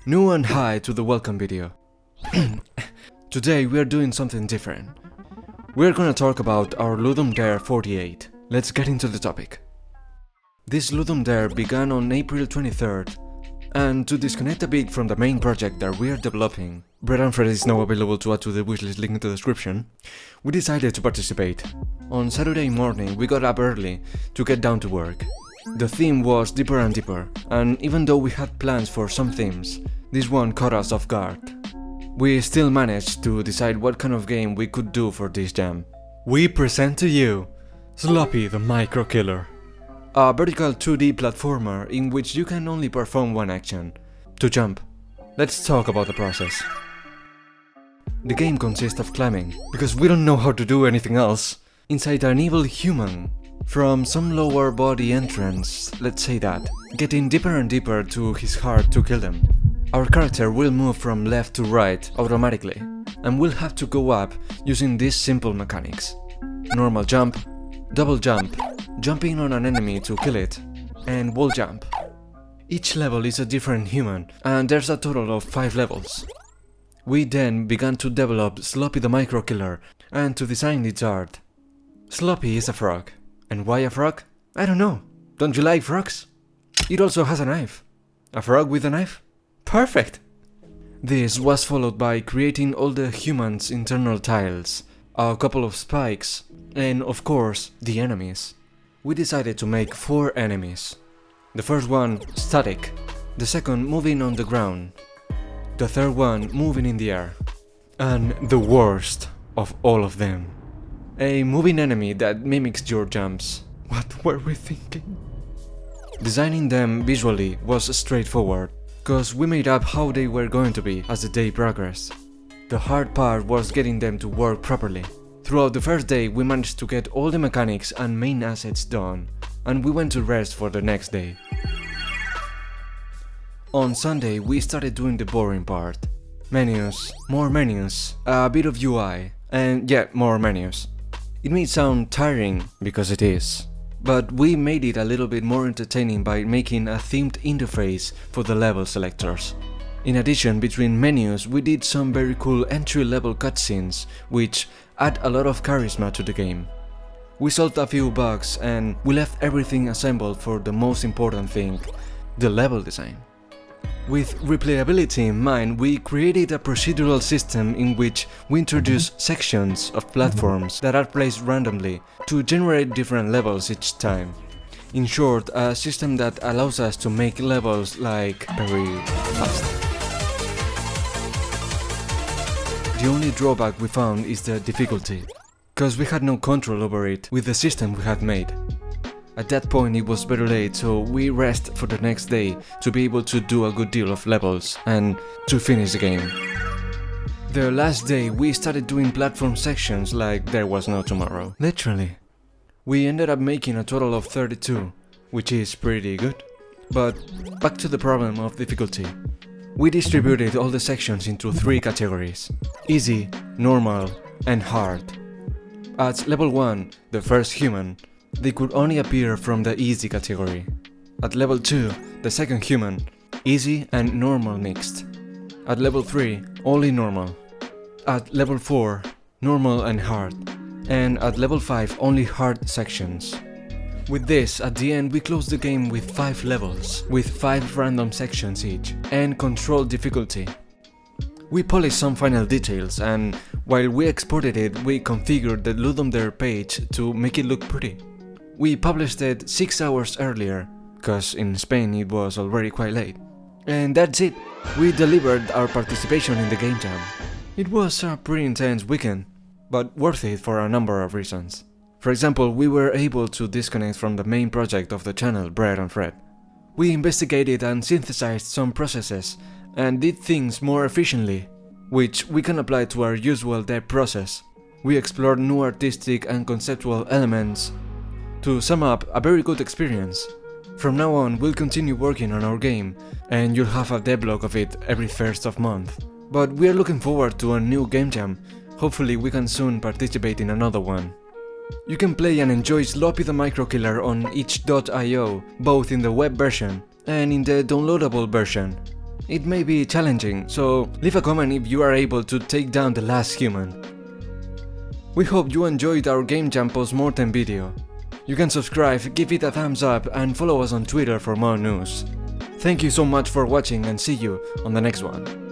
New and hi to the welcome video. Today we are doing something different. We're gonna talk about our Ludum Dare 48. Let's get into the topic. This Ludum Dare began on April 23rd, and to disconnect a bit from the main project that we are developing, Bread and Fred is now available to add to the wishlist link in the description, we decided to participate. On Saturday morning we got up early to get down to work. The theme was deeper and deeper, and even though we had plans for some themes, this one caught us off guard. We still managed to decide what kind of game we could do for this jam. We present to you Sloppy the Micro Killer, a vertical 2D platformer in which you can only perform one action, to jump. Let's talk about the process. The game consists of climbing, because we don't know how to do anything else, inside an evil human. From some lower body entrance, let's say that, getting deeper and deeper to his heart to kill them. Our character will move from left to right automatically, and we'll have to go up using these simple mechanics. Normal jump, double jump, jumping on an enemy to kill it, and wall jump. Each level is a different human, and there's a total of 5 levels. We then began to develop Sloppy the Micro Killer and to design its art. Sloppy is a frog. And why a frog? I don't know. Don't you like frogs? It also has a knife. A frog with a knife? Perfect! This was followed by creating all the human's internal tiles, a couple of spikes, and of course, the enemies. We decided to make 4 enemies. The first one, static. The second, moving on the ground. The third one, moving in the air. And the worst of all of them, a moving enemy that mimics your jumps. What were we thinking? Designing them visually was straightforward, cause we made up how they were going to be as the day progressed. The hard part was getting them to work properly. Throughout the first day we managed to get all the mechanics and main assets done, and we went to rest for the next day. On Sunday we started doing the boring part. Menus, more menus, a bit of UI, and yeah, more menus. It may sound tiring, because it is, but we made it a little bit more entertaining by making a themed interface for the level selectors. In addition, between menus we did some very cool entry-level cutscenes, which add a lot of charisma to the game. We solved a few bugs and we left everything assembled for the most important thing, the level design. With replayability in mind, we created a procedural system in which we introduce sections of platforms that are placed randomly to generate different levels each time. In short, a system that allows us to make levels like very fast. The only drawback we found is the difficulty, cause we had no control over it with the system we had made. At that point it was very late, so we rest for the next day to be able to do a good deal of levels and to finish the game. The last day we started doing platform sections like there was no tomorrow. Literally. We ended up making a total of 32, which is pretty good. But back to the problem of difficulty. We distributed all the sections into 3 categories: easy, normal, and hard. At level 1, the first human, they could only appear from the easy category. At level 2, the second human, easy and normal mixed. At level 3, only normal. At level 4, normal and hard. And at level 5, only hard sections. With this, at the end we closed the game with 5 levels, with 5 random sections each, and controlled difficulty. We polished some final details, and while we exported it, we configured the Ludum Dare page to make it look pretty. We published it 6 hours earlier, cause in Spain it was already quite late. And that's it! We delivered our participation in the game jam. It was a pretty intense weekend, but worth it for a number of reasons. For example, we were able to disconnect from the main project of the channel, Bread and Fred. We investigated and synthesized some processes, and did things more efficiently, which we can apply to our usual dev process. We explored new artistic and conceptual elements. To sum up, a very good experience. From now on, we'll continue working on our game, and you'll have a devlog of it every first of month. But we are looking forward to a new game jam. Hopefully we can soon participate in another one. You can play and enjoy Sloppy the Micro Killer on itch.io, both in the web version and in the downloadable version. It may be challenging, so leave a comment if you are able to take down the last human. We hope you enjoyed our Game Jam post-mortem video. You can subscribe, give it a thumbs up and follow us on Twitter for more news. Thank you so much for watching and see you on the next one.